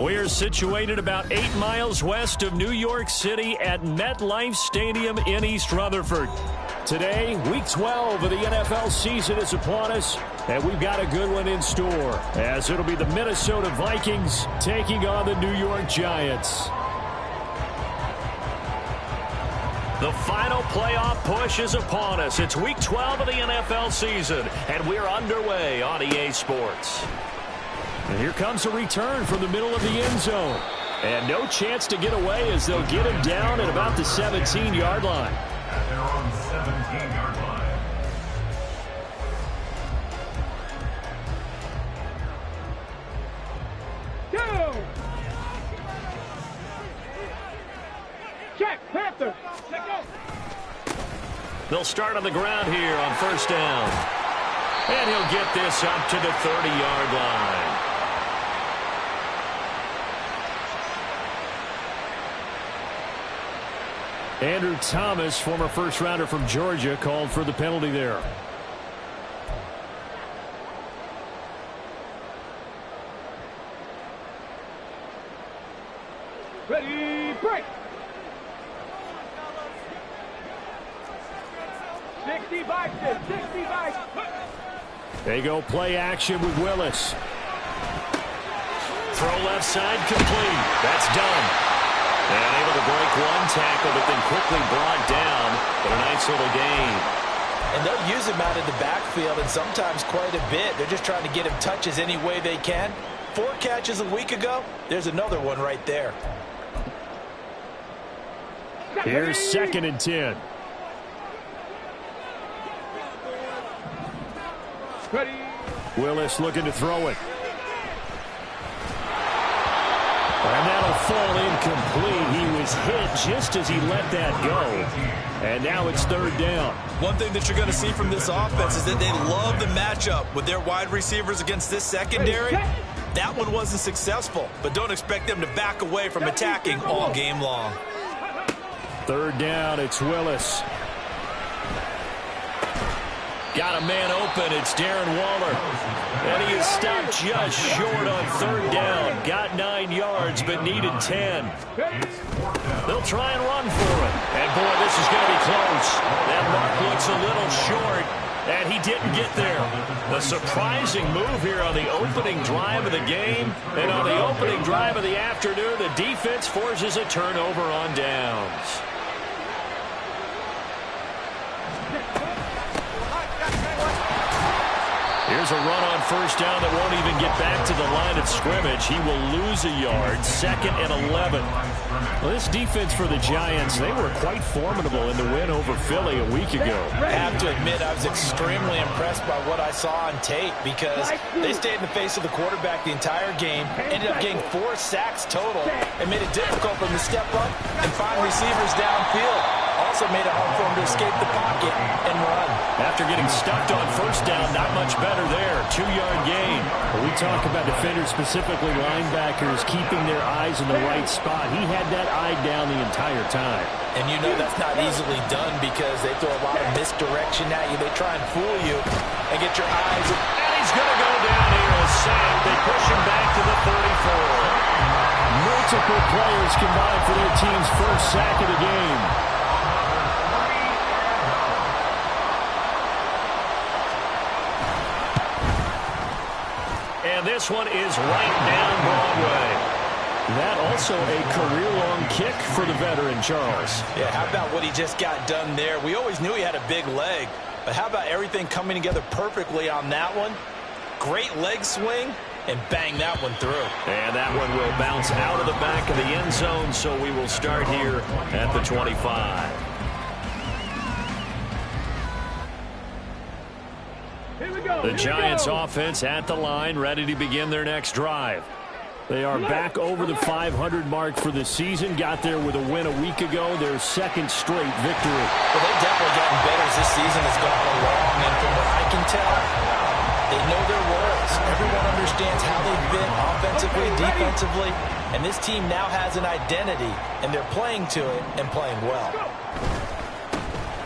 We're situated about 8 miles west of New York City at MetLife Stadium in East Rutherford. Today, Week 12 of the NFL season is upon us, and we've got a good one in store, as it'll be the Minnesota Vikings taking on the New York Giants. The final playoff push is upon us. It's Week 12 of the NFL season, and we're underway on EA Sports. And here comes a return from the middle of the end zone. And no chance to get away as they'll get him down at about the 17-yard line. They're on the 17-yard line. Go! Check, Panther! Check go! They'll start on the ground here on first down. And he'll get this up to the 30-yard line. Andrew Thomas, former first-rounder from Georgia, called for the penalty there. Ready, break! 65, 65. They go play action with Willis. Throw left side complete. That's done. And able to break one tackle, but then quickly brought down. But a nice little gain. And they'll use him out of the backfield, and sometimes quite a bit. They're just trying to get him touches any way they can. 4 catches a week ago. There's another one right there. Here's 2nd and 10. Ready. Willis looking to throw it. And that'll fall incomplete. He was hit just as he let that go. And now it's 3rd down. One thing that you're going to see from this offense is that they love the matchup with their wide receivers against this secondary. That one wasn't successful, but don't expect them to back away from attacking all game long. 3rd down, it's Willis. Got a man open, it's Darren Waller. And he is stopped just short on 3rd down. Got 9 yards, but needed 10. They'll try and run for it. And boy, this is going to be close. That mark looks a little short, and he didn't get there. A surprising move here on the opening drive of the game. And on the opening drive of the afternoon, the defense forces a turnover on downs. Here's a run on first down that won't even get back to the line of scrimmage. He will lose a yard. 2nd and 11. Well, this defense for the Giants, they were quite formidable in the win over Philly a week ago. I have to admit, I was extremely impressed by what I saw on tape because they stayed in the face of the quarterback the entire game, ended up getting 4 sacks total, and made it difficult for him to step up and find receivers downfield. Also made it hard for him to escape the pocket and run. After getting stuffed on first down, not much better there. 2-yard gain. When we talk about defenders, specifically linebackers, keeping their eyes in the right spot, he had that eye down the entire time. And you know that's not easily done because they throw a lot of misdirection at you. They try and fool you and get your eyes. And he's going to go down here and sack. They push him back to the 34. Multiple players combined for their team's first sack of the game. And this one is right down Broadway. That also a career-long kick for the veteran, Charles. Yeah, how about what he just got done there? We always knew he had a big leg, but how about everything coming together perfectly on that one? Great leg swing, and bang that one through. And that one will bounce out of the back of the end zone, so we will start here at the 25. The Giants offense at the line, ready to begin their next drive. They are back over the 500 mark for the season. Got there with a win a week ago, their 2nd straight victory. Well, they've definitely gotten better as this season has gone along. And from what I can tell, they know their roles. Everyone understands how they've been offensively, defensively. And this team now has an identity, and they're playing to it and playing well.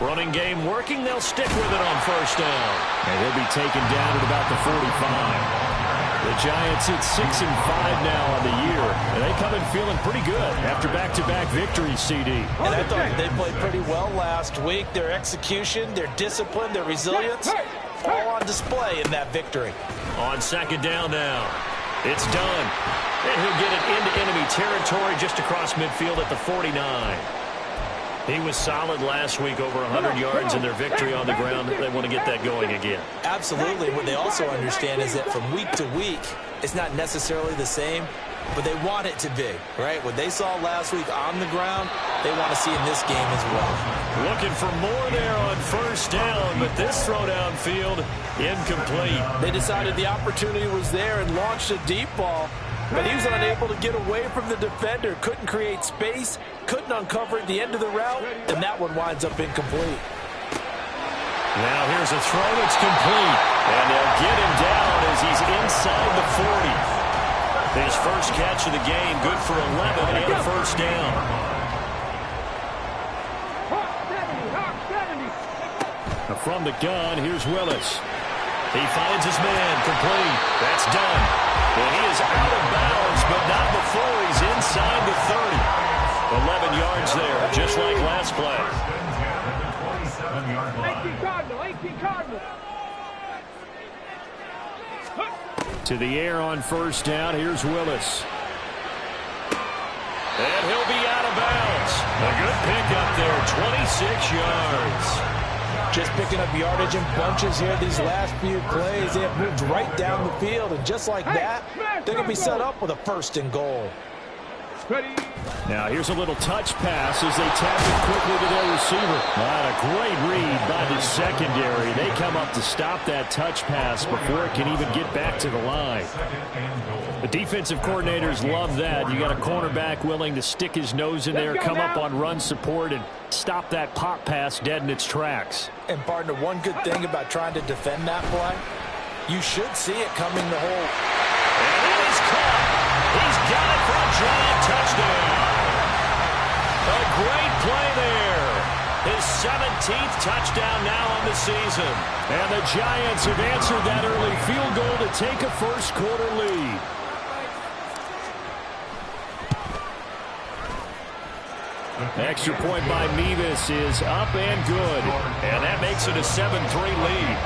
Running game working. They'll stick with it on first down. And he'll be taken down at about the 45. The Giants at 6-5 now on the year, and they come in feeling pretty good after back-to-back victories, CD. And I thought they played pretty well last week. Their execution, their discipline, their resilience, all on display in that victory. On second down now, it's done. And he'll get it into enemy territory just across midfield at the 49. He was solid last week, over 100 yards in their victory on the ground. They want to get that going again. Absolutely. What they also understand is that from week to week, it's not necessarily the same, but they want it to be, right? What they saw last week on the ground, they want to see in this game as well. Looking for more there on first down, but this throw downfield incomplete. They decided the opportunity was there and launched a deep ball, but he was unable to get away from the defender, couldn't create space, couldn't uncover at the end of the route, and that one winds up incomplete. Now here's a throw that's complete, and they'll get him down as he's inside the 40. His first catch of the game, good for 11 and a first down. From the gun, here's Willis. He finds his man, complete. That's done. And he is out of bounds, but not before he's inside the 30. 11 yards there, just like last play. 18 Cardinal. To the air on first down, here's Willis. And he'll be out of bounds. A good pickup there, 26 yards. Just picking up yardage in bunches here these last few plays. They have moved right down the field, and just like that, they're going to be set up with a first and goal. Now here's a little touch pass as they tap it quickly to their receiver. Not a great read by the secondary. They come up to stop that touch pass before it can even get back to the line. The defensive coordinators love that. You got a cornerback willing to stick his nose in there, come up on run support, and stop that pop pass dead in its tracks. And partner, one good thing about trying to defend that play, you should see it coming the whole. And it is caught. He's got it for a giant touchdown. A great play there. His 17th touchdown now on the season. And the Giants have answered that early field goal to take a first quarter lead. Extra point by Mevis is up and good. And that makes it a 7-3 lead.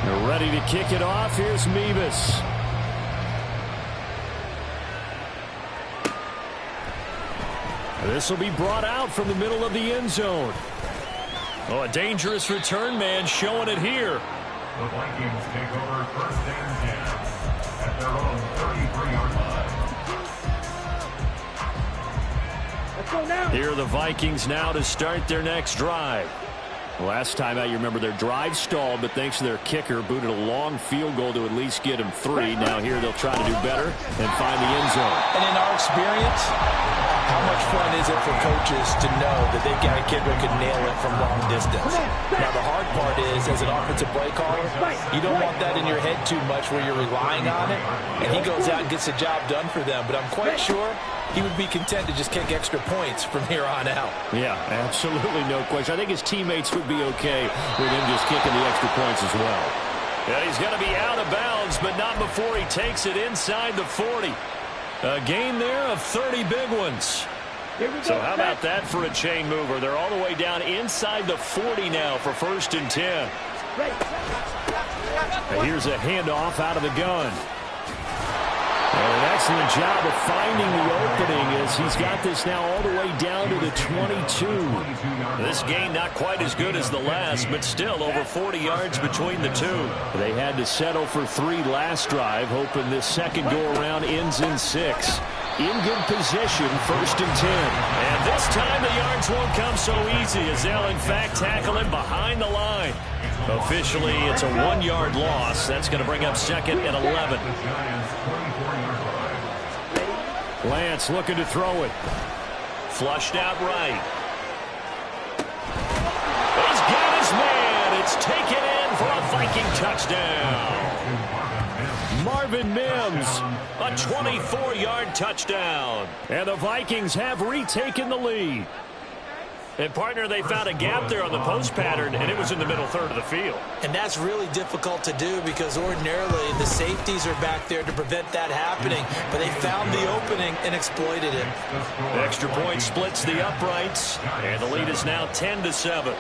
They're ready to kick it off. Here's Mevis. This will be brought out from the middle of the end zone. Oh, a dangerous return man showing it here. The Vikings take over first and 10 at their own 33-yard line. Let's go now. Here are the Vikings now to start their next drive. Last time out, you remember their drive stalled, but thanks to their kicker, booted a long field goal to at least get them 3. Now here they'll try to do better and find the end zone. And in our experience, how much fun is it for coaches to know that they've got a kid who can nail it from long distance? Now, the hard part is, as an offensive play caller, you don't want that in your head too much where you're relying on it, and he goes out and gets the job done for them. But I'm quite sure he would be content to just kick extra points from here on out. Yeah, absolutely no question. I think his teammates would be okay with him just kicking the extra points as well. And he's going to be out of bounds, but not before he takes it inside the 40. A gain there of 30 big ones. So how about that for a chain mover? They're all the way down inside the 40 now for first and 10. And here's a handoff out of the gun. And an excellent job of finding the opening as he's got this now all the way down to the 22. This gain not quite as good as the last, but still over 40 yards between the two. They had to settle for 3 last drive, hoping this second go-around ends in 6. In good position, first and 10. And this time the yards won't come so easy as they'll in fact tackle him behind the line. Officially, it's a 1-yard loss. That's going to bring up second and 11. Lance looking to throw it. Flushed out right. He's got his man. It's taken in for a Viking touchdown. Marvin Mims, a 24-yard touchdown. And the Vikings have retaken the lead. And, partner, they found a gap there on the post pattern, and it was in the middle third of the field. And that's really difficult to do because ordinarily the safeties are back there to prevent that happening. But they found the opening and exploited it. Extra point splits the uprights, and the lead is now 10-7.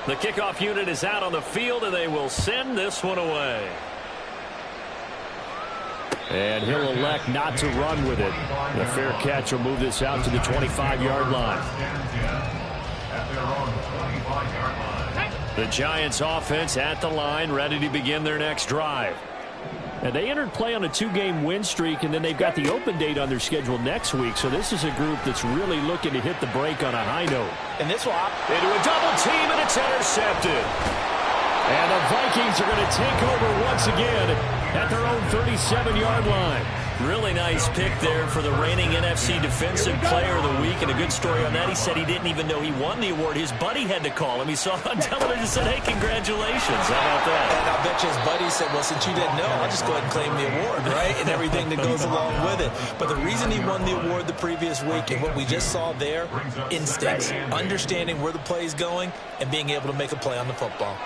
The kickoff unit is out on the field, and they will send this one away. And he'll elect not to run with it. The fair catch will move this out to the 25-yard line. The Giants offense at the line, ready to begin their next drive. And they entered play on a 2-game win streak, and then they've got the open date on their schedule next week. So this is a group that's really looking to hit the break on a high note. And this will into a double team, and it's intercepted. And the Vikings are going to take over once again at their own 37-yard line. Really nice pick there for the reigning NFC Defensive Player of the Week. And a good story on that. He said he didn't even know he won the award. His buddy had to call him. He saw it on television and said, hey, congratulations. How about that? And I bet you his buddy said, well, since you didn't know, I'll just go ahead and claim the award, right? And everything that goes along with it. But the reason he won the award the previous week and what we just saw there, instincts, understanding where the play is going and being able to make a play on the football.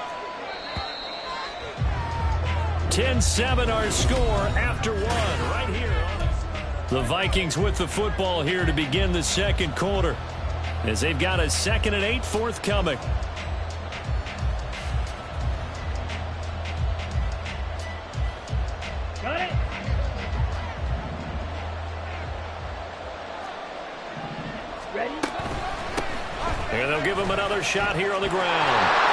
10-7 our score after one right here. The Vikings with the football here to begin the second quarter as they've got a 2nd and 8 forthcoming. Got it. Ready? And they'll give him another shot here on the ground.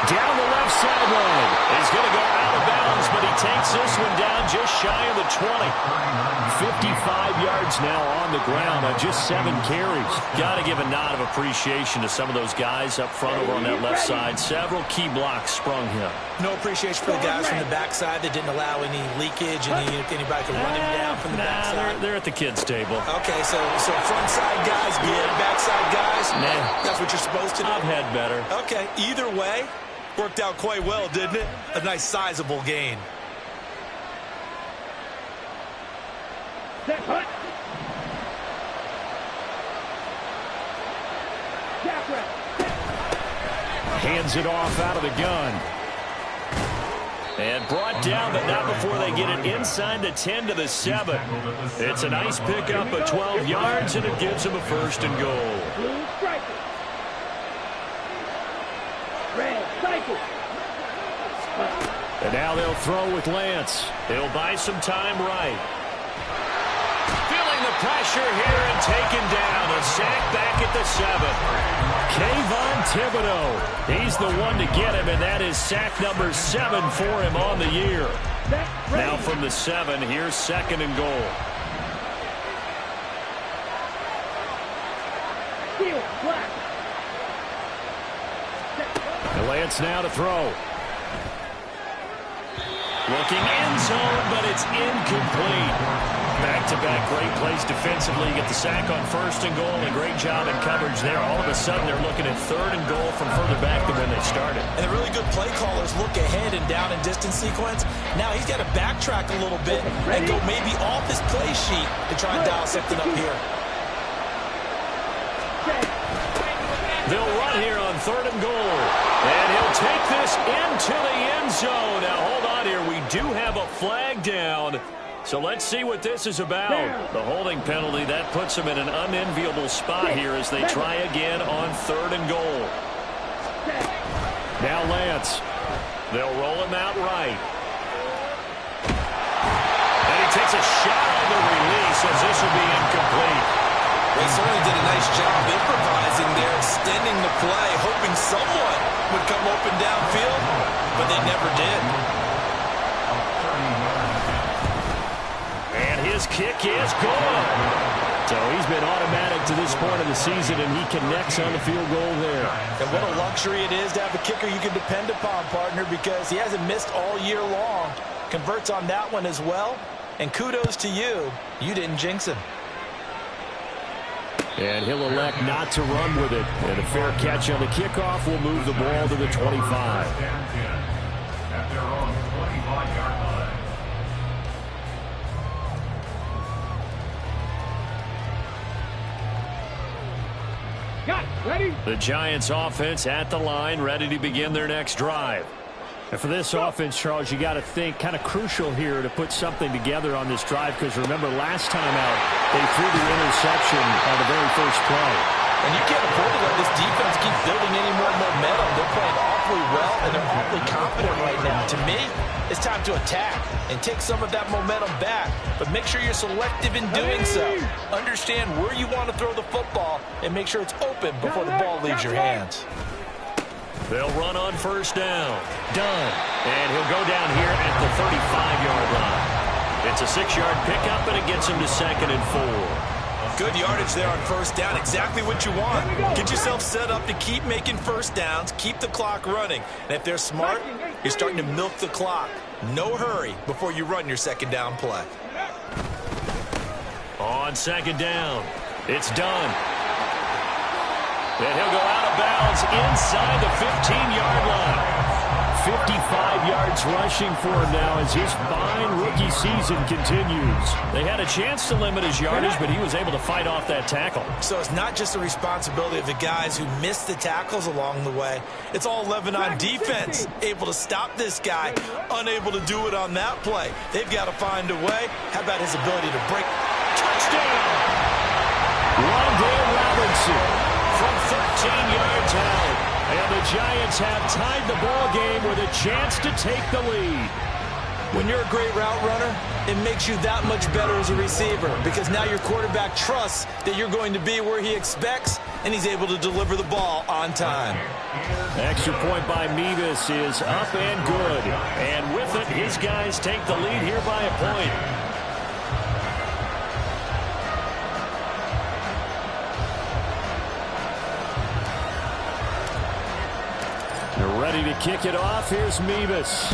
Down the left sideline. He's going to go out of bounds, but he takes this one down just shy of the 20. 55 yards now on the ground on just 7 carries. Got to give a nod of appreciation to some of those guys up front over on that left side. Several key blocks sprung him. No appreciation for the guys from the backside that didn't allow any leakage and anybody could run him down from the backside. They're at the kids' table. Okay, so front side guys good, backside guys, nah. That's what you're supposed to do. I've had better. Okay, either way, worked out quite well, didn't it? A nice sizable gain. Hands it off out of the gun. And brought down, but not before they get it inside the 10 to the 7. It's a nice pickup of 12 yards, and it gives them a 1st and goal. And now they'll throw with Lance. He'll buy some time right. Feeling the pressure here and taken down. A sack back at the 7. Kayvon Thibodeaux. He's the one to get him, and that is sack number 7 for him on the year. Now from the 7, here's 2nd and goal. And Lance now to throw. Looking end zone, but it's incomplete. Back-to-back great plays defensively. You get the sack on 1st and goal, and a great job in coverage there. All of a sudden, they're looking at 3rd and goal from further back than when they started. And the really good play callers look ahead and down and distance sequence. Now he's got to backtrack a little bit and go maybe off his play sheet to try and dial something up here. They'll run here on 3rd and goal. And he'll take this into the end zone. Now, hold on here. We do have a flag down. So let's see what this is about. The holding penalty, that puts them in an unenviable spot here as they try again on 3rd and goal. Now Lance. They'll roll him out right. And he takes a shot on the release as this will be incomplete. They certainly did a nice job improvising there, extending the play, hoping someone would come open downfield, but they never did. And his kick is good. So he's been automatic to this point of the season, and he connects on the field goal there. And what a luxury it is to have a kicker you can depend upon, partner, because he hasn't missed all year long. Converts on that one as well. And kudos to you. You didn't jinx him. And he'll elect not to run with it. And a fair catch on the kickoff will move the ball to the 25. At their own 25-yard line. Ready? The Giants offense at the line, ready to begin their next drive. And for this offense, Charles, you got to think kind of crucial here to put something together on this drive, because remember last time out they threw the interception on the very first play. And you can't afford to let this defense keep building any more momentum. They're playing awfully well, and they're awfully confident right now. To me, it's time to attack and take some of that momentum back. But make sure you're selective in doing so. Understand where you want to throw the football and make sure it's open before the ball leaves your hands. They'll run on first down. Done. And he'll go down here at the 35-yard line. It's a 6-yard pickup, and it gets him to 2nd and 4. Good yardage there on first down. Exactly what you want. Get yourself set up to keep making first downs, keep the clock running. And if they're smart, you're starting to milk the clock. No hurry before you run your second down play. On second down, it's done. And he'll go out of bounds inside the 15-yard line. 55 yards rushing for him now as his fine rookie season continues. They had a chance to limit his yardage, but he was able to fight off that tackle. So it's not just the responsibility of the guys who missed the tackles along the way. It's all 11 on defense, able to stop this guy, unable to do it on that play. They've got to find a way. How about his ability to break? Touchdown! Wan'Dale Robinson from 13 yards out. And the Giants have tied the ball game with a chance to take the lead. When you're a great route runner, it makes you that much better as a receiver, because now your quarterback trusts that you're going to be where he expects, and he's able to deliver the ball on time. Extra point by Mevis is up and good. And with it, his guys take the lead here by a point. They're ready to kick it off. Here's Mevis.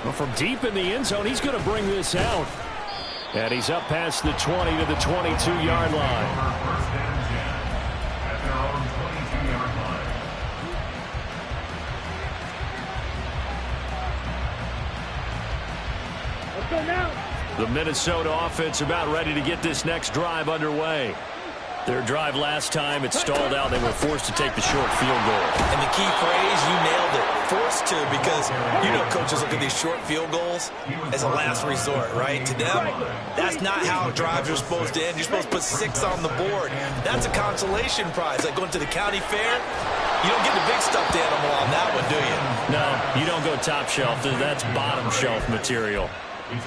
Well, from deep in the end zone, he's going to bring this out. And he's up past the 20 to the 22-yard line. First and 10 at their own 22-yard line. Let's go now. The Minnesota offense about ready to get this next drive underway. Their drive last time, it stalled out. They were forced to take the short field goal. And the key phrase, you nailed it, forced to, because you know coaches look at these short field goals as a last resort, right? To them, that's not how drives are supposed to end. You're supposed to put 6 on the board. That's a consolation prize. Like going to the county fair, you don't get the big stuffed animal on that one, do you? No, you don't go top shelf. That's bottom shelf material.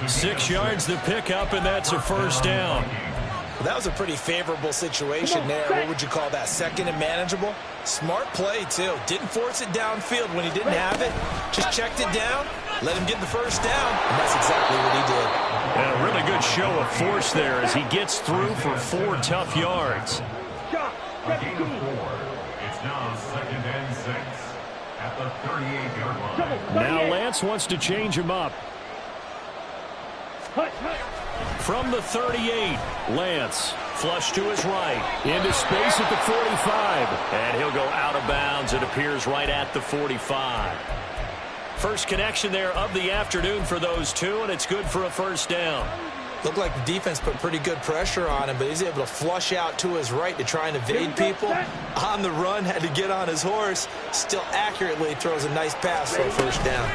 6 yards the pickup, and that's a first down. Well, that was a pretty favorable situation there. What would you call that? Second and manageable? Smart play, too. Didn't force it downfield when he didn't have it. Just checked it down, let him get the first down, and that's exactly what he did. And a really good show of force there as he gets through for 4 tough yards. A gain of 4. It's now 2nd and 6 at the 38-yard line. Now Lance wants to change him up. From the 38, Lance flush to his right, into space at the 45, and he'll go out of bounds. It appears right at the 45. First connection there of the afternoon for those two, and it's good for a first down. Looked like the defense put pretty good pressure on him, but he's able to flush out to his right to try and evade people. On the run, had to get on his horse. Still accurately throws a nice pass for a first down.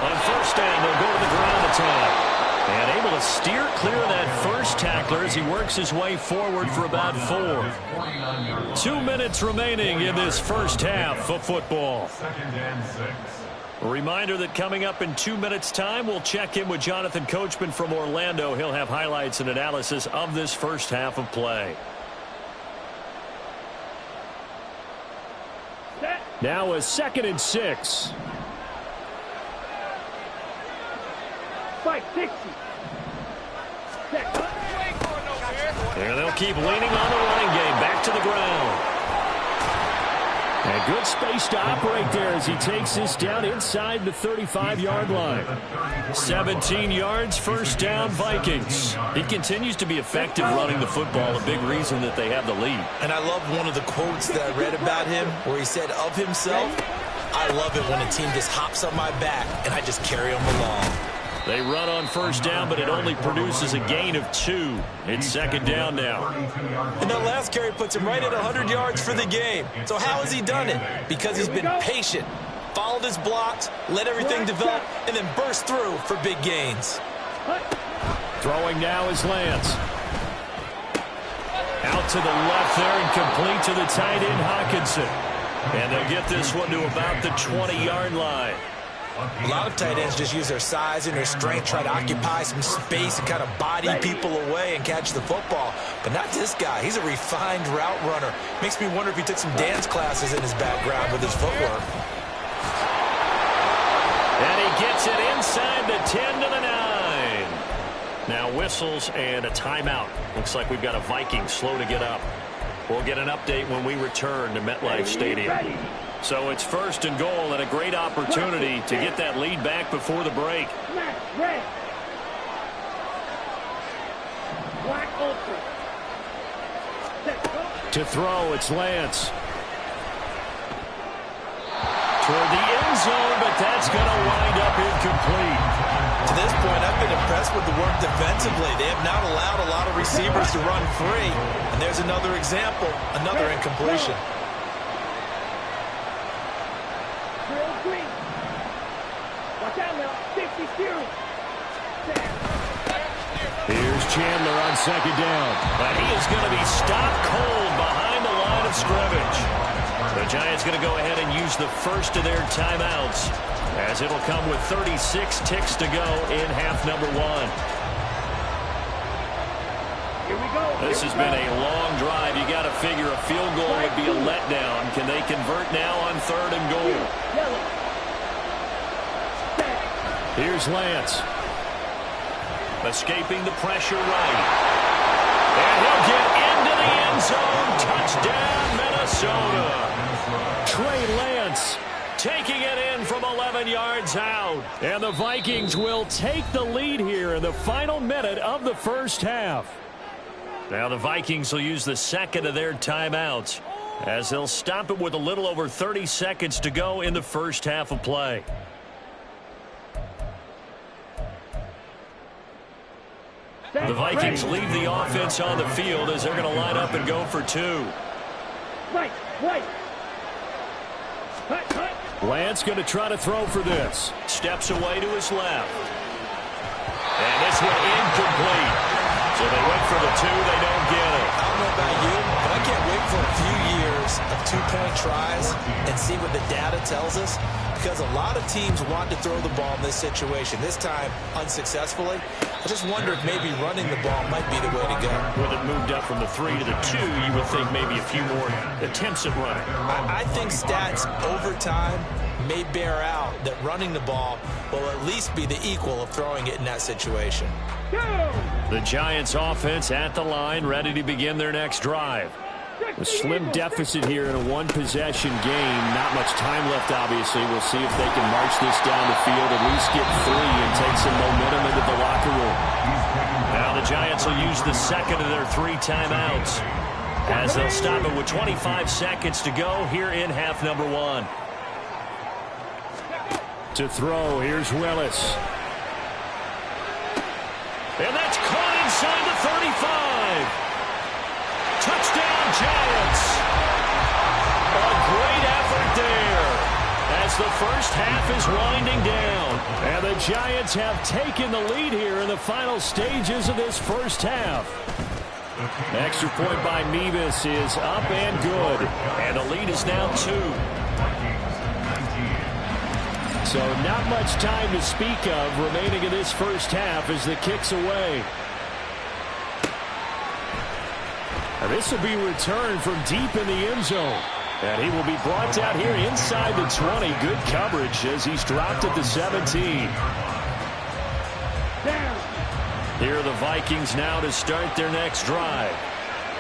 On first down, they'll go to the ground attack. And able to steer clear of that first tackler as he works his way forward for about 4. 2 minutes remaining in this first half of football. 2nd and 6. A reminder that coming up in 2 minutes' time, we'll check in with Jonathan Coachman from Orlando. He'll have highlights and analysis of this first half of play. Now a 2nd and 6. 560. And they'll keep leaning on the running game. Back to the ground. And A good space to operate there as he takes this down inside the 35-yard line. 17 yards, first down, Vikings. He continues to be effective running the football, a big reason that they have the lead. And I love one of the quotes that I read about him where he said of himself, "I love it when a team just hops on my back and I just carry them along." They run on first down, but it only produces a gain of 2. It's second down now. And that last carry puts him right at 100 yards for the game. So how has he done it? Because he's been patient, followed his blocks, let everything develop, and then burst through for big gains. Throwing now is Lance. Out to the left there and complete to the tight end, Hockenson. And they'll get this one to about the 20-yard line. A lot of tight ends just use their size and their strength, try to occupy some space and kind of body people away and catch the football. But not this guy. He's a refined route runner. Makes me wonder if he took some dance classes in his background with his footwork. And he gets it inside the 10 to the 9. Now whistles and a timeout. Looks like we've got a Viking slow to get up. We'll get an update when we return to MetLife Stadium. So it's first and goal and a great opportunity to get that lead back before the break. To throw, it's Lance. Toward the end zone, but that's going to wind up incomplete. To this point, I've been impressed with the work defensively. They have not allowed a lot of receivers to run free. And there's another example, another incompletion. Here's Chandler on second down. But he is going to be stopped cold behind the line of scrimmage. The Giants going to go ahead and use the first of their timeouts, as it'll come with 36 ticks to go in half number 1. This has been a long drive. You got to figure a field goal would be a letdown. Can they convert now on third and goal? Here's Lance. Escaping the pressure right. And he'll get into the end zone. Touchdown, Minnesota. Trey Lance taking it in from 11 yards out. And the Vikings will take the lead here in the final minute of the first half. Now the Vikings will use the second of their timeouts, as they'll stop it with a little over 30 seconds to go in the first half of play. The Vikings leave the offense on the field as they're going to line up and go for 2. Lance going to try to throw for this. Steps away to his left. And this one incomplete. So they went for the 2. They don't get it. I don't know about you, but I can't wait for a few years of two-point tries and see what the data tells us. Because a lot of teams want to throw the ball in this situation. This time, unsuccessfully. I just wonder if maybe running the ball might be the way to go. With it moved up from the 3 to the 2, you would think maybe a few more attempts at running. I think stats over time may bear out that running the ball will at least be the equal of throwing it in that situation. The Giants offense at the line, ready to begin their next drive. A slim deficit here in a one-possession game. Not much time left, obviously. We'll see if they can march this down the field, at least get 3 and take some momentum into the locker room. Now the Giants will use the second of their 3 timeouts, as they'll stop it with 25 seconds to go here in half number 1. To throw, here's Willis. And that's caught inside the 35. Touchdown, Giants. A great effort there as the first half is winding down. And the Giants have taken the lead here in the final stages of this first half. Extra point by Mevis is up and good. And the lead is now 2. So not much time to speak of remaining in this first half as the kick's away. And this will be returned from deep in the end zone. And he will be brought down here inside the 20. Good coverage as he's dropped at the 17. Here are the Vikings now to start their next drive.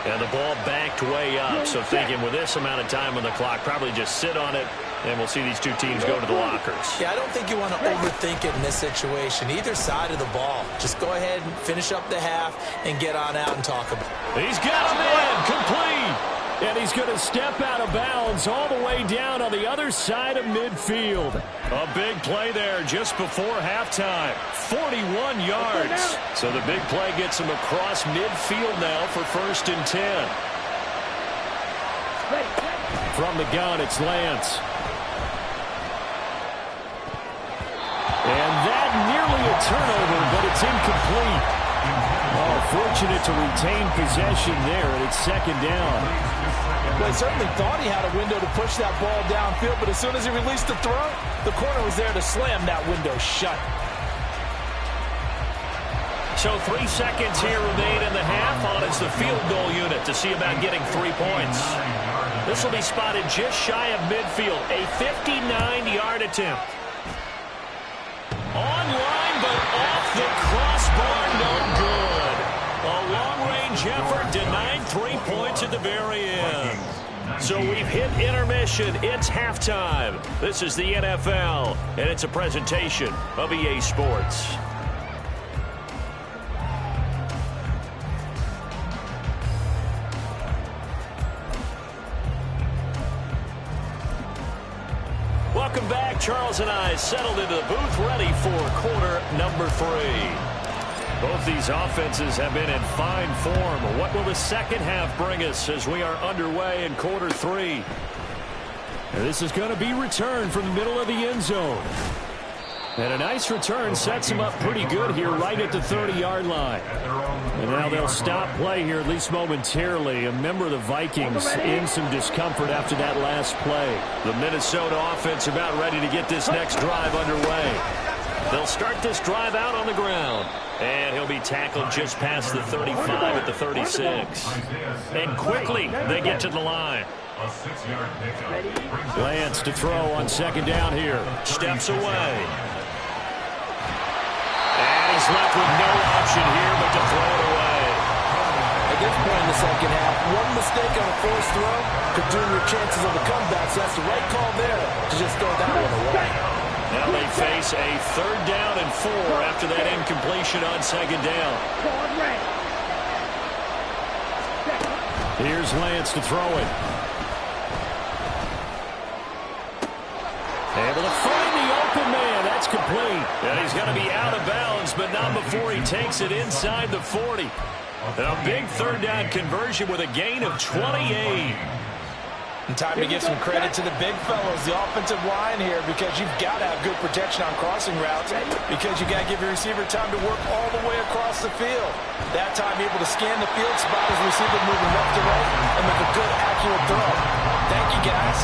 And the ball backed way up. So thinking with this amount of time on the clock, probably just sit on it, and we'll see these two teams go to the lockers. Yeah, I don't think you want to overthink it in this situation. Either side of the ball. Just go ahead and finish up the half and get on out and talk about it. He's got him in. Complete. And he's going to step out of bounds all the way down on the other side of midfield. A big play there just before halftime. 41 yards. So the big play gets him across midfield now for 1st and 10. From the gun, it's Lance. And that nearly a turnover, but it's incomplete. Oh, fortunate to retain possession there, and it's 2nd down. Well, he certainly thought he had a window to push that ball downfield, but as soon as he released the throw, the corner was there to slam that window shut. So 3 seconds here remain in the half on as the field goal unit to see about getting 3 points. This will be spotted just shy of midfield, a 59-yard attempt. Online, but off the crossbar, no good. A long-range effort denied 3 points at the very end. So we've hit intermission. It's halftime. This is the NFL, and it's a presentation of EA Sports. Welcome back. Charles and I settled into the booth, ready for quarter number 3. Both these offenses have been in fine form. What will the second half bring us as we are underway in quarter 3? And this is going to be returned from the middle of the end zone. And a nice return sets him up pretty good here right at the 30-yard line. And now they'll stop play here, at least momentarily. A member of the Vikings in some discomfort after that last play. The Minnesota offense about ready to get this next drive underway. They'll start this drive out on the ground. And he'll be tackled just past the 35 at the 36. And quickly they get to the line. A 6-yard pickup. Lance to throw on 2nd down here. Steps away. And he's left with no option here but to throw it away. At this point in the second half, one mistake on a forced throw could doom your chances of a comeback. So that's the right call there to just throw that one away. Now they face a 3rd down and 4 after that incompletion on 2nd down. Here's Lance to throw it. Able to find the open man. That's complete. And he's going to be out of bounds, but not before he takes it inside the 40. A big 3rd down conversion with a gain of 28. And time to give some credit to the big fellows, the offensive line here, because you've got to have good protection on crossing routes, because you got to give your receiver time to work all the way across the field. That time able to scan the field, spot his receiver moving left to right, and make a good, accurate throw. Thank you, guys.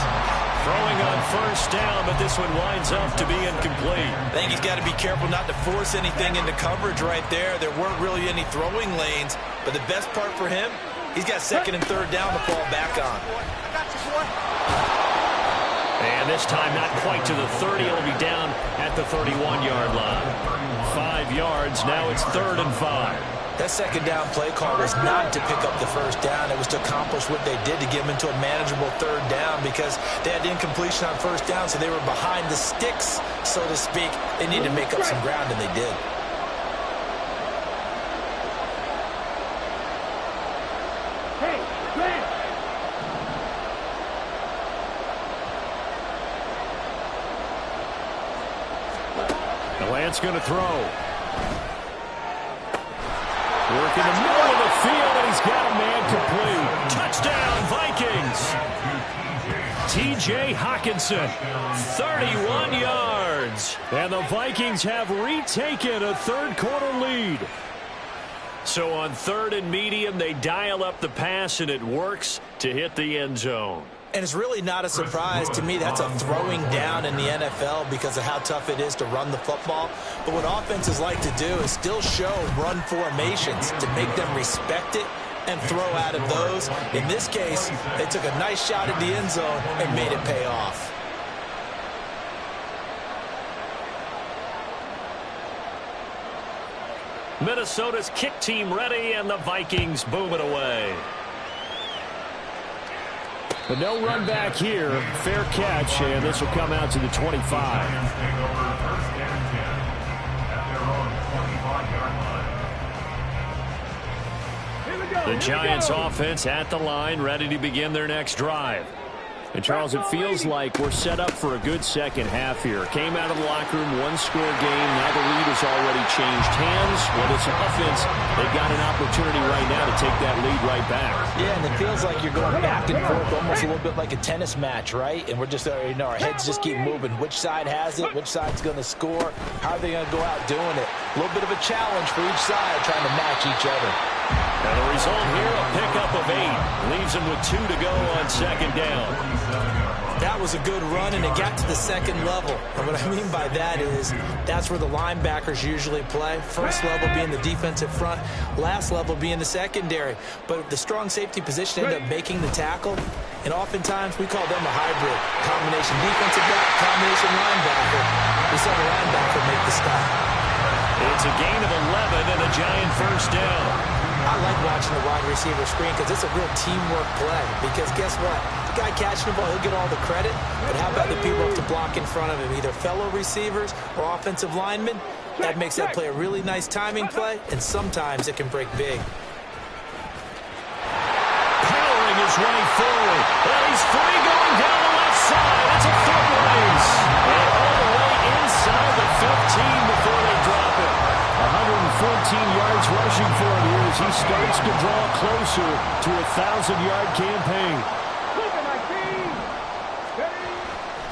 Throwing on 1st down, but this one winds up to be incomplete. I think he's got to be careful not to force anything into coverage right there. There weren't really any throwing lanes, but the best part for him, he's got 2nd and 3rd down to fall back on. And this time not quite to the 30. It'll be down at the 31-yard line. 5 yards. Now it's 3rd and 5. That 2nd down play call was not to pick up the 1st down. It was to accomplish what they did to get them into a manageable 3rd down, because they had incompletion on 1st down, so they were behind the sticks, so to speak. They needed to make up some ground, and they did. Lance going to throw. Work in the middle of the field, and he's got a man complete. Touchdown, Vikings. T.J. Hockenson, 31 yards. And the Vikings have retaken a 3rd quarter lead. So on 3rd and medium, they dial up the pass, and it works to hit the end zone. And it's really not a surprise to me. That's a throwing down in the NFL because of how tough it is to run the football. But what offenses like to do is still show run formations to make them respect it and throw out of those. In this case, they took a nice shot at the end zone and made it pay off. Minnesota's kick team ready, and the Vikings boom it away. But no run back here. Fair catch, and this will come out to the 25. The Giants offense at the line, ready to begin their next drive. And, Charles, it feels like we're set up for a good second half here. Came out of the locker room, one-score game. Now the lead has already changed hands. Well, this offense, they've got an opportunity right now to take that lead right back. Yeah, and it feels like you're going back and forth, almost a little bit like a tennis match, right? And we're just, our heads just keep moving. Which side has it? Which side's going to score? How are they going to go out doing it? A little bit of a challenge for each side, trying to match each other. And the result here, a pickup of 8. Leaves them with 2 to go on second down. That was a good run, and it got to the second level. And what I mean by that is that's where the linebackers usually play. First level being the defensive front, last level being the secondary. But the strong safety position ended up making the tackle, and oftentimes we call them a hybrid. Combination defensive back, combination linebacker. We saw the linebacker make the stop. It's a gain of 11 and a Giant first down. I like watching the wide receiver screen because it's a real teamwork play. Because guess what? The guy catching the ball, he'll get all the credit. But how about the people up to block in front of him, either fellow receivers or offensive linemen? That makes that play a really nice timing play, and sometimes it can break big. Powering his way forward. Well, he's free going down the left side. It's a foot race. And all the way inside the 15 before they drop it. 114 yards rushing for him here as he starts to draw closer to a 1,000-yard campaign.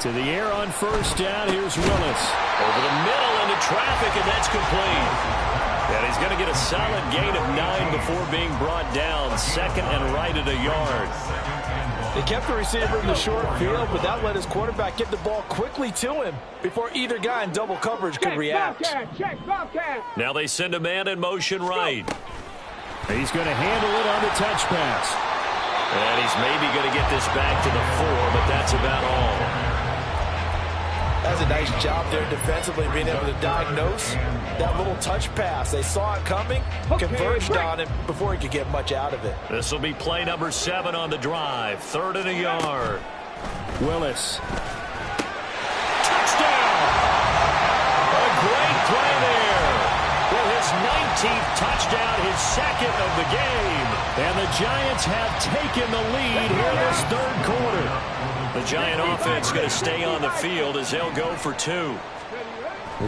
To the air on first down, here's Willis. Over the middle into traffic, and that's complete. And he's going to get a solid gain of 9 before being brought down. Second and right at a yard. They kept the receiver in the short field, but that let his quarterback get the ball quickly to him before either guy in double coverage could react. Now they send a man in motion right. He's going to handle it on the touch pass. And he's maybe going to get this back to the 4, but that's about all. That's a nice job there defensively, being able to diagnose that little touch pass. They saw it coming, converged on it before he could get much out of it. This will be play number 7 on the drive. 3rd and a yard. Willis. Touchdown! A great play there. With his 19th touchdown, his second of the game. And the Giants have taken the lead here in this 3rd quarter. The Giant offense going to stay on the field as they'll go for 2.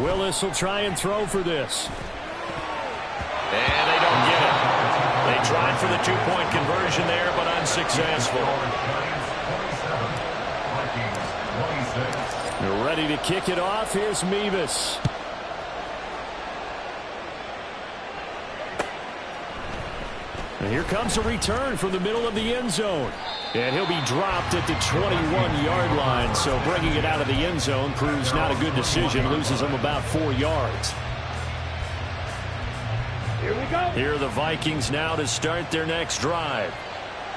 Willis will try and throw for this. And they don't get it. They tried for the 2-point conversion there, but unsuccessful. They're ready to kick it off. Here's Mevis. And here comes a return from the middle of the end zone. And he'll be dropped at the 21-yard line. So bringing it out of the end zone proves not a good decision. Loses him about 4 yards. Here we go. Here are the Vikings now to start their next drive.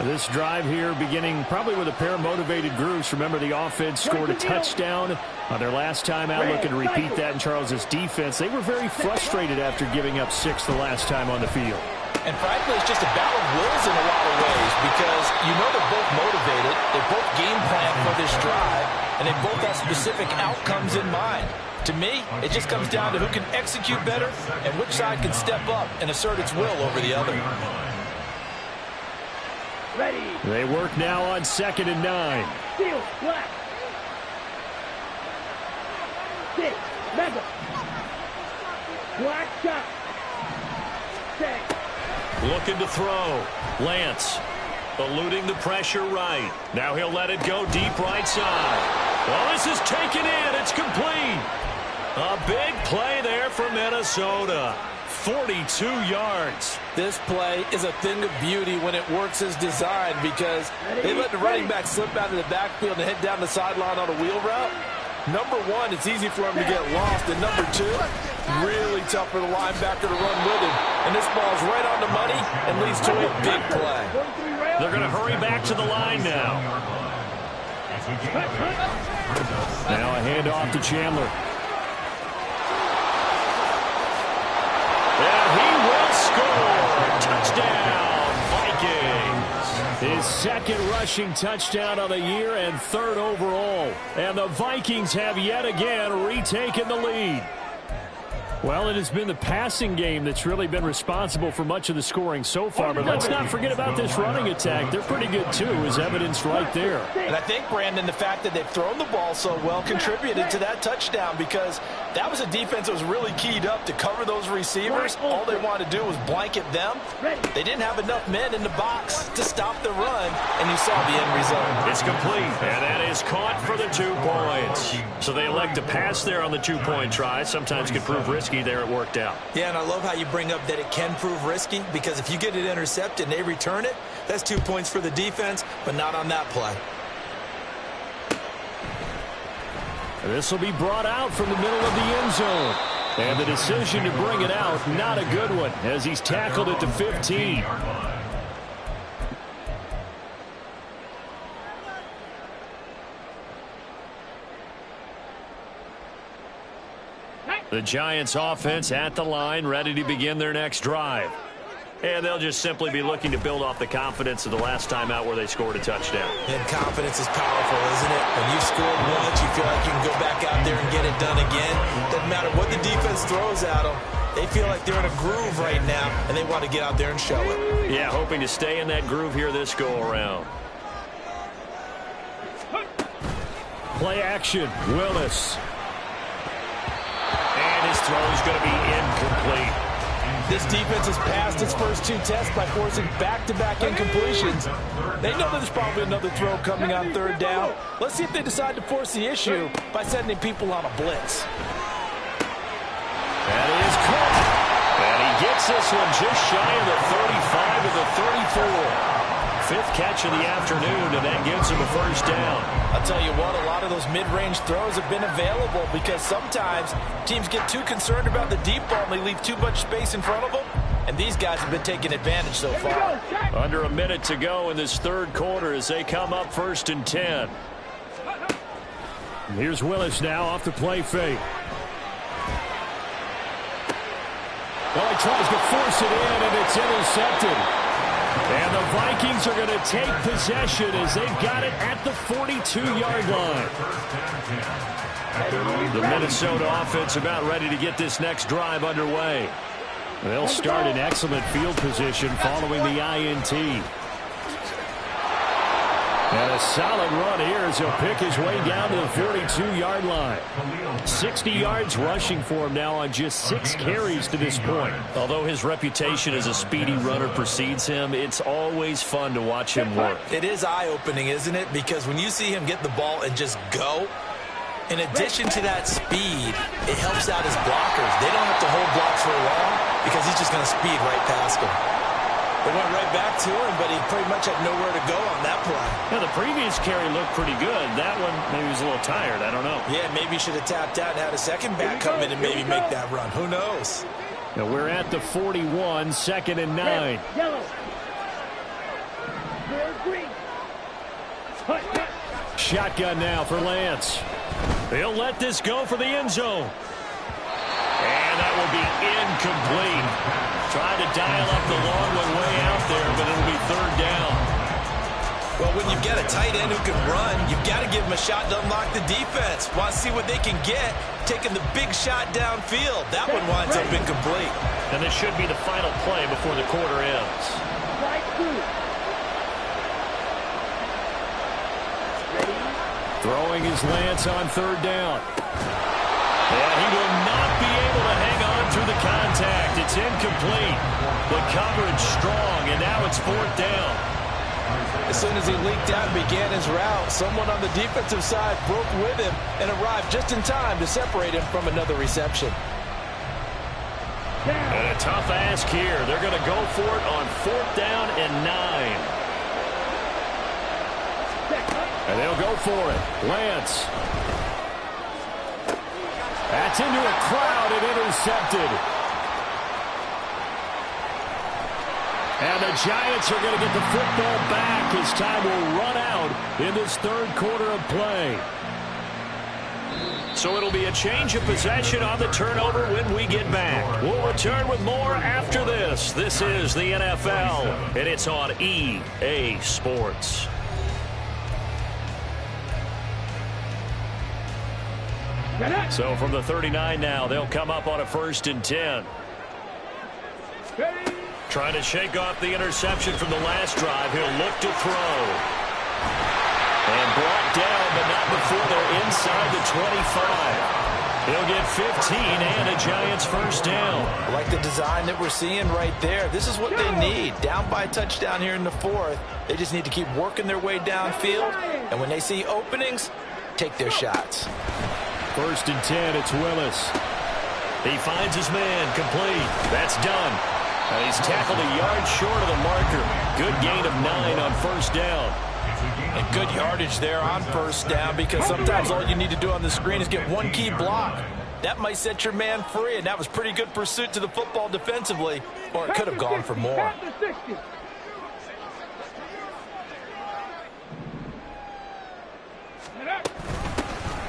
This drive here beginning probably with a pair of motivated groups. Remember, the offense scored a touchdown on their last time out. Looking to repeat that in Charles's defense. They were very frustrated after giving up 6 the last time on the field. And frankly, it's just a battle of wills in a lot of ways because you know they're both motivated. They both game plan for this drive, and they both have specific outcomes in mind. To me, it just comes down to who can execute better and which side can step up and assert its will over the other. Ready. They work now on 2nd and 9. Steel, black. 6, mega. Black shot. 6. Looking to throw. Lance eluding the pressure right. Now he'll let it go deep right side. Well, this is taken in. It's complete. A big play there for Minnesota. 42 yards. This play is a thing of beauty when it works as designed because they let the running back slip out of the backfield and head down the sideline on a wheel route. Number 1, it's easy for him to get lost. And number 2, really tough for the linebacker to run with him. And this ball's right on the money and leads to a big play. They're going to hurry back to the line now. Now a handoff to Chandler. And he will score. Touchdown, Vikings. His second rushing touchdown of the year and third overall. And the Vikings have yet again retaken the lead. Well, it has been the passing game that's really been responsible for much of the scoring so far. But let's not forget about this running attack. They're pretty good, too, as evidenced right there. And I think, Brandon, the fact that they've thrown the ball so well contributed to that touchdown, because that was a defense that was really keyed up to cover those receivers. All they wanted to do was blanket them. They didn't have enough men in the box to stop the run, and you saw the end result. It's complete, and that is caught for the 2 points. So they elect to pass there on the 2-point try. Sometimes can prove risky. There it worked out. Yeah, and I love how you bring up that it can prove risky, because if you get it intercepted and they return it, that's 2 points for the defense, but not on that play. This will be brought out from the middle of the end zone. And the decision to bring it out, not a good one, as he's tackled at the 15. The Giants offense at the line, ready to begin their next drive. And they'll just simply be looking to build off the confidence of the last time out where they scored a touchdown. And confidence is powerful, isn't it? When you've scored once, you feel like you can go back out there and get it done again. Doesn't matter what the defense throws at them. They feel like they're in a groove right now, and they want to get out there and show it. Yeah, hoping to stay in that groove here this go-around. Play action, Willis. And his throw is going to be incomplete. This defense has passed its first 2 tests by forcing back-to-back incompletions. They know that there's probably another throw coming on 3rd down. Let's see if they decide to force the issue by sending people on a blitz. That is caught. And he gets this one just shy of the 35 to the 34. 5th catch of the afternoon, and that gives him a first down. I'll tell you what, a lot of those mid-range throws have been available, because sometimes teams get too concerned about the deep ball and they leave too much space in front of them, and these guys have been taking advantage so far. Under a minute to go in this 3rd quarter as they come up 1st and 10. And here's Willis now off the play fake. Well, he tries to force it in, and it's intercepted. And the Vikings are going to take possession as they've got it at the 42-yard line. The Minnesota offense about ready to get this next drive underway. They'll start in excellent field position following the INT. And a solid run here as he'll pick his way down to the 42-yard line. 60 yards rushing for him now on just 6 carries to this point. Although his reputation as a speedy runner precedes him, it's always fun to watch him work. It is eye-opening, isn't it? Because when you see him get the ball and just go, in addition to that speed, it helps out his blockers. They don't have to hold blocks for long because he's just going to speed right past them. They went right back to him, but he pretty much had nowhere to go on that play. Yeah, the previous carry looked pretty good. That one, maybe he was a little tired. I don't know. Yeah, maybe he should have tapped out and had a second back come in and maybe make that run. Who knows? Now we're at the 41, 2nd and 9. Yellow. Green. Shotgun now for Lance. They'll let this go for the end zone. And that will be incomplete. Trying to dial up the long one way out there, but it'll be 3rd down. Well, when you've got a tight end who can run, you've got to give him a shot to unlock the defense. Want to see what they can get, taking the big shot downfield. That one winds up incomplete. And this should be the final play before the quarter ends. Throwing his Lance on 3rd down. And he will not be able to hang on through the contact. It's incomplete. The coverage strong, and now it's 4th down. As soon as he leaked out and began his route, someone on the defensive side broke with him and arrived just in time to separate him from another reception. And a tough ask here. They're going to go for it on 4th down and 9. And they'll go for it. Lance. That's into a crowd and intercepted. And the Giants are going to get the football back as time will run out in this 3rd quarter of play. So it'll be a change of possession on the turnover when we get back. We'll return with more after this. This is the NFL, and it's on EA Sports. So from the 39 now, they'll come up on a 1st and 10. Trying to shake off the interception from the last drive. He'll look to throw. And brought down, but not before they're inside the 25. He'll get 15 and a Giants 1st down. I like the design that we're seeing right there. This is what they need. Down by a touchdown here in the 4th. They just need to keep working their way downfield. And when they see openings, take their shots. 1st and 10, it's Willis. He finds his man, complete. That's done. And he's tackled a yard short of the marker. Good gain of 9 on 1st down. And good yardage there on 1st down, because sometimes all you need to do on the screen is get one key block. That might set your man free, and that was pretty good pursuit to the football defensively, or it could have gone for more.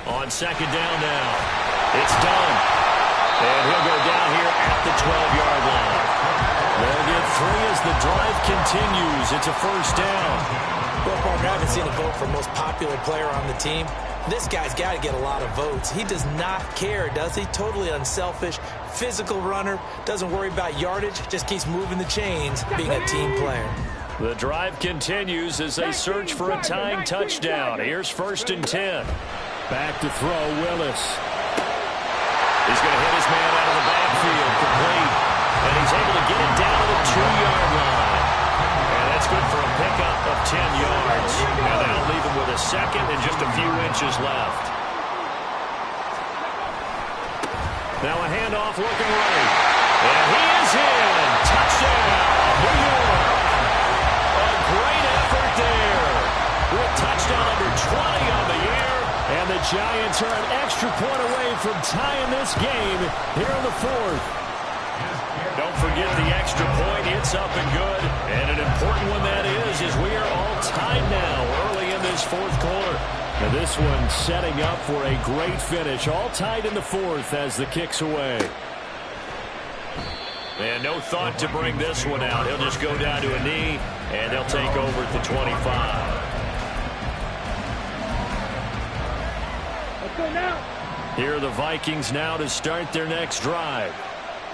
On 2nd down now. It's done. And he'll go down here at the 12-yard line. They'll get 3 as the drive continues. It's a 1st down. Well, partner, I haven't seen a vote for most popular player on the team. This guy's got to get a lot of votes. He does not care, does he? Totally unselfish, physical runner, doesn't worry about yardage, just keeps moving the chains, being a team player. The drive continues as they search for a tying touchdown. Here's 1st and 10. Back to throw, Willis. He's going to hit his man out of the backfield, complete. And he's able to get it down to the 2-yard line. And that's good for a pickup of 10 yards. And that'll leave him with a 2nd and just a few inches left. Now a handoff looking right. And he is in. Touchdown, New York. A great effort there. With touchdown number 20 on the year. And the Giants are an extra point away from tying this game here in the 4th. Don't forget the extra point. It's up and good. And an important one that is we are all tied now early in this 4th quarter. And this one setting up for a great finish. All tied in the 4th as the kick's away. And no thought to bring this one out. He'll just go down to a knee, and they'll take over at the 25. Here are the Vikings now to start their next drive.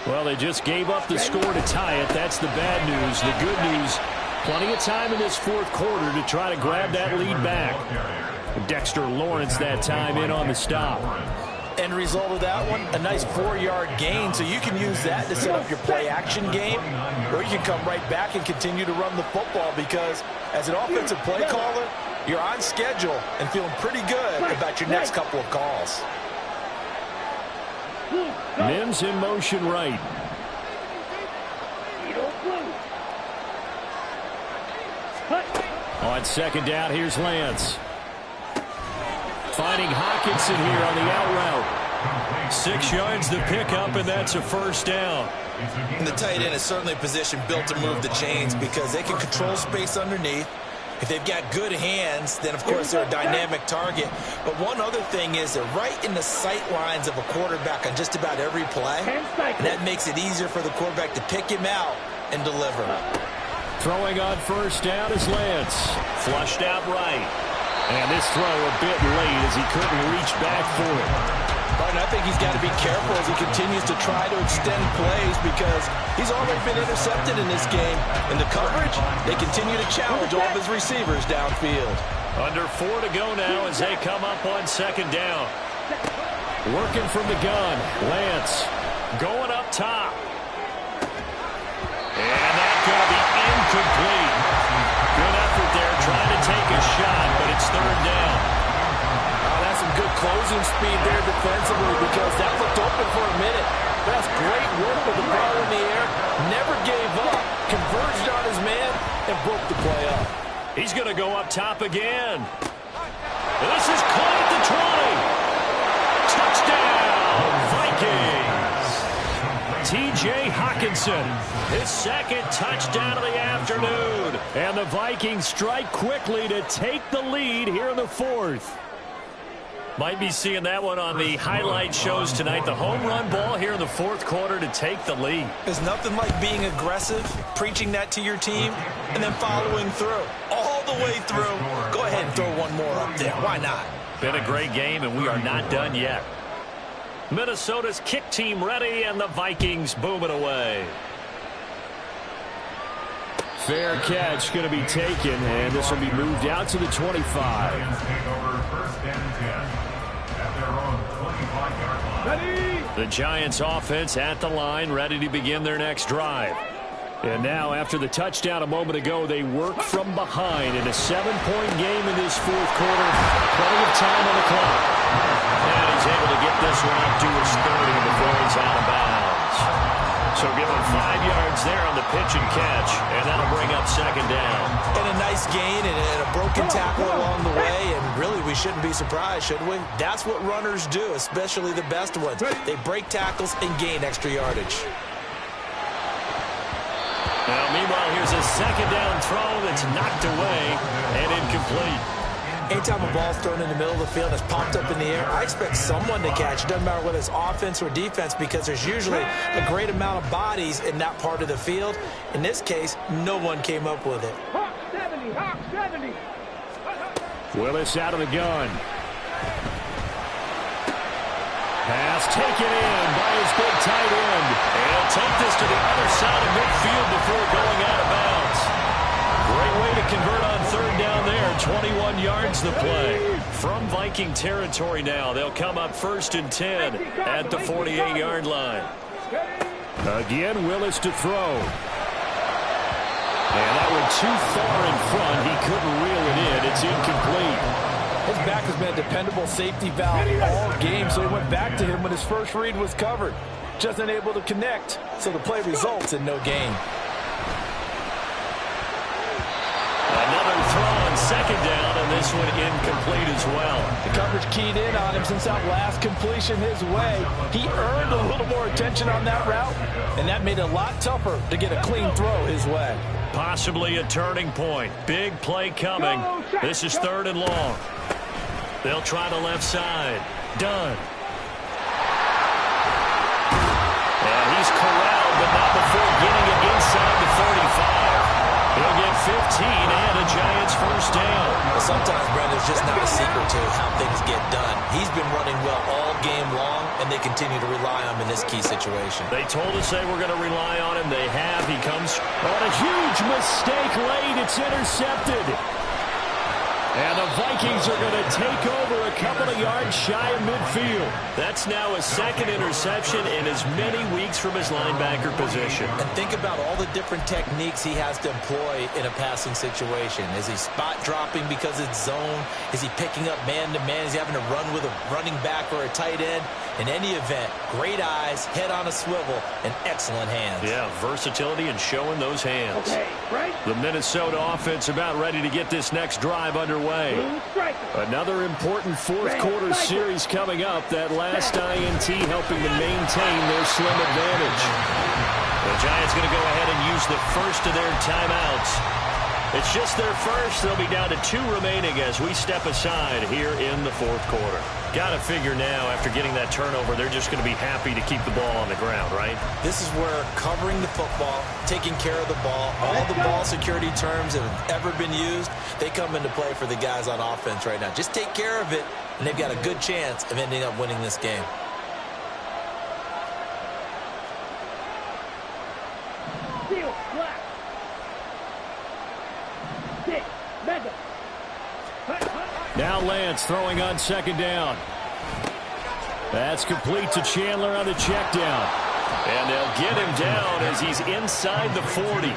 Well, they just gave up the score to tie it. That's the bad news. The good news, plenty of time in this 4th quarter to try to grab that lead back. Dexter Lawrence that time in on the stop. End result of that one, a nice 4-yard gain, so you can use that to set up your play-action game, or you can come right back and continue to run the football, because as an offensive play caller, you're on schedule and feeling pretty good about your next couple of calls. Mims in motion right. On 2nd down, here's Lance. Finding Hockenson here on the out route. 6 yards the pickup, and that's a 1st down. And the tight end is certainly a position built to move the chains because they can control space underneath. If they've got good hands, then, of course, they're a dynamic target. But one other thing is they're right in the sight lines of a quarterback on just about every play. And that makes it easier for the quarterback to pick him out and deliver. Throwing on 1st down is Lance. Flushed out right. And this throw a bit late as he couldn't reach back for it. But I think he's got to be careful as he continues to try to extend plays because he's already been intercepted in this game. In the coverage, they continue to challenge all of his receivers downfield. Under 4 to go now as they come up on 2nd down. Working from the gun, Lance going up top. And that's going to be incomplete. Good effort there trying to take a shot, but it's 3rd down. That's some good closing speed there defensively because that looked open for a minute. That's great work with the ball in the air. Never gave up. Converged on his man and broke the play up. He's going to go up top again. This is caught at the 20. Touchdown, Vikings. T.J. Hockenson, his 2nd touchdown of the afternoon. And the Vikings strike quickly to take the lead here in the 4th. Might be seeing that one on the highlight shows tonight. The home run ball here in the fourth quarter to take the lead. There's nothing like being aggressive, preaching that to your team, and then following through. All the way through. Go ahead and throw one more up there. Why not? Been a great game, and we are not done yet. Minnesota's kick team ready, and the Vikings boom it away. Fair catch going to be taken, and this will be moved out to the 25. The Giants offense at the line, ready to begin their next drive. And now, after the touchdown a moment ago, they work from behind in a 7-point game in this fourth quarter. Plenty of time on the clock. And he's able to get this one up to his 30 before he's out of bounds. So give him 5 yards there on the pitch and catch, and that'll bring up second down. And a nice gain and a broken tackle along the way, and really we shouldn't be surprised, should we? That's what runners do, especially the best ones. They break tackles and gain extra yardage. Now, meanwhile, here's a second down throw that's knocked away and incomplete. Anytime a ball's thrown in the middle of the field and it's popped up in the air, I expect someone to catch. It doesn't matter whether it's offense or defense, because there's usually a great amount of bodies in that part of the field. In this case, no one came up with it. Hawk 70, Hawk 70. Willis out of the gun. Pass taken in by his big tight end. And he'll take this to the other side of midfield before going out of bounds. Great way to convert on third down there. 21 yards the play. From Viking territory now, they'll come up 1st and 10 at the 48-yard line. Again, Willis to throw. And that went too far in front. He couldn't reel it in. It's incomplete. His back has been a dependable safety valve all game, so he went back to him when his first read was covered. Just unable to connect, so the play results in no gain. Another throw on second down, and this one incomplete as well. The coverage keyed in on him since that last completion his way. He earned a little more attention on that route, and that made it a lot tougher to get a clean throw his way. Possibly a turning point. Big play coming. This is 3rd and long. They'll try the left side. Dunn. And he's corralled, but not before getting it inside the 35. He'll get 15 and a Giants first down. Well, sometimes, Brent, there's just not a secret to how things get done. He's been running well all game long, and they continue to rely on him in this key situation. They told us they were going to rely on him. They have. He comes on a huge mistake late. It's intercepted. And the Vikings are going to take over a couple of yards shy of midfield. That's now a second interception in as many weeks from his linebacker position. And think about all the different techniques he has to employ in a passing situation. Is he spot dropping because it's zone? Is he picking up man-to-man? Is he having to run with a running back or a tight end? In any event, great eyes, head on a swivel, and excellent hands. Yeah, versatility and showing those hands. Okay, right. The Minnesota offense about ready to get this next drive underway. Another important fourth quarter series coming up. That last INT helping to maintain their slim advantage. The Giants going to go ahead and use the first of their timeouts. It's just their first. They'll be down to 2 remaining as we step aside here in the fourth quarter. Got to figure now, after getting that turnover, they're just going to be happy to keep the ball on the ground, right? This is where covering the football, taking care of the ball, all the ball security terms that have ever been used, they come into play for the guys on offense right now. Just take care of it, and they've got a good chance of ending up winning this game. Steal, black. Stick, mega. Now Lance throwing on second down. That's complete to Chandler on the check down. And they'll get him down as he's inside the 40.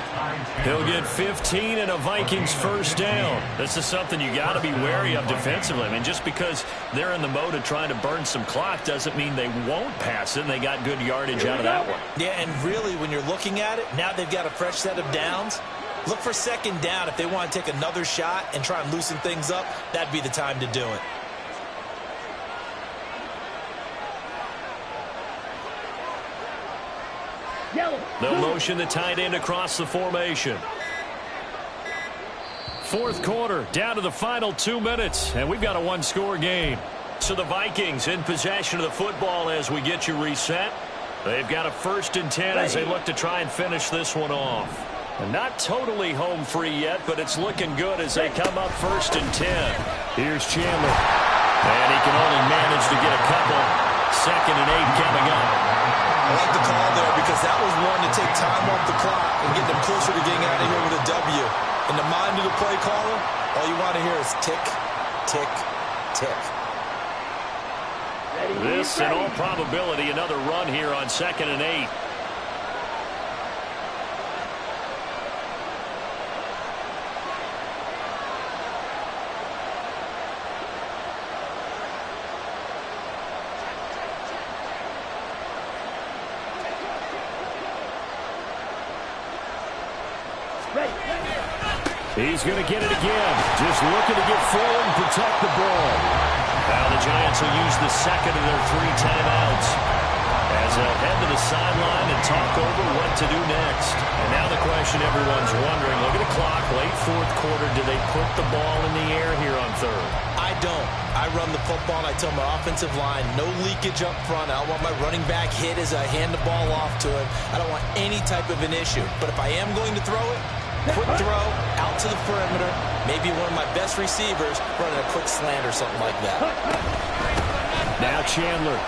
He'll get 15 and a Vikings first down. This is something you got to be wary of defensively. I mean, just because they're in the mode of trying to burn some clock doesn't mean they won't pass it, and they got good yardage out of that one. Yeah, and really, when you're looking at it, now they've got a fresh set of downs. Look for second down. If they want to take another shot and try and loosen things up, that'd be the time to do it. They'll motion the tight end across the formation. Fourth quarter, down to the final 2 minutes, and we've got a one-score game. So the Vikings in possession of the football as we get you reset. They've got a 1st and 10 as they look to try and finish this one off. And not totally home free yet, but it's looking good as they come up 1st and 10. Here's Chandler. And he can only manage to get a couple. 2nd and 8 coming up. I like the call there because that was one to take time off the clock and get them closer to getting out of here with a W. In the mind of the play caller, all you want to hear is tick, tick, tick. This, in all probability, another run here on 2nd and 8. He's going to get it again. Just looking to get forward and protect the ball. Now the Giants will use the 2nd of their 3 timeouts as they'll head to the sideline and talk over what to do next. And now the question everyone's wondering, look at the clock, late 4th quarter, do they put the ball in the air here on 3rd? I don't. I run the football and I tell my offensive line, no leakage up front. I don't want my running back hit as I hand the ball off to him. I don't want any type of an issue. But if I am going to throw it, quick throw, out to the perimeter, maybe one of my best receivers running a quick slant or something like that. Now Chandler.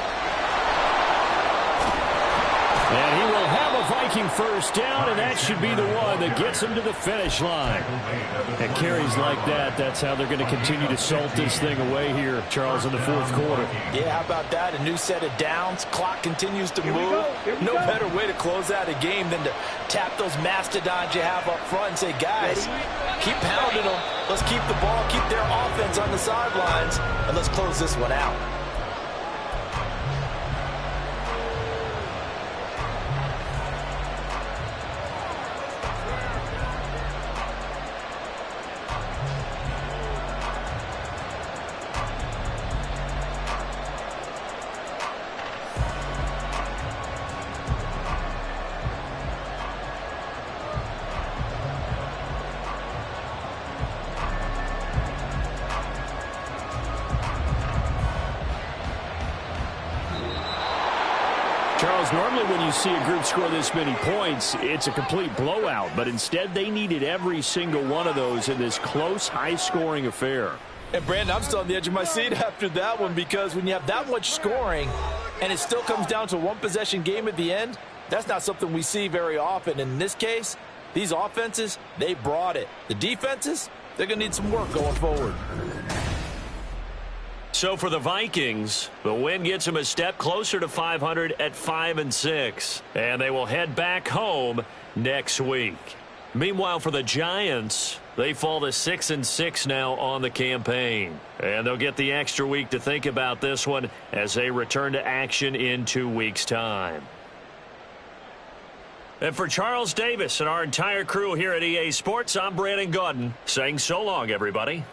And he will have a Viking 1st down, and that should be the one that gets him to the finish line. And carries like that, that's how they're going to continue to salt this thing away here, Charles, in the 4th quarter. Yeah, how about that? A new set of downs. Clock continues to move. No better way to close out a game than to tap those mastodons you have up front and say, guys, keep pounding them. Let's keep the ball, keep their offense on the sidelines, and let's close this one out. Charles, normally when you see a group score this many points, it's a complete blowout. But instead, they needed every single one of those in this close, high-scoring affair. And, Brandon, I'm still on the edge of my seat after that one because when you have that much scoring and it still comes down to a one-possession game at the end, that's not something we see very often. In this case, these offenses, they brought it. The defenses, they're going to need some work going forward. So for the Vikings, the win gets them a step closer to 500 at 5-6. And they will head back home next week. Meanwhile, for the Giants, they fall to 6-6 now on the campaign. And they'll get the extra week to think about this one as they return to action in 2 weeks' time. And for Charles Davis and our entire crew here at EA Sports, I'm Brandon Gaudin saying so long, everybody.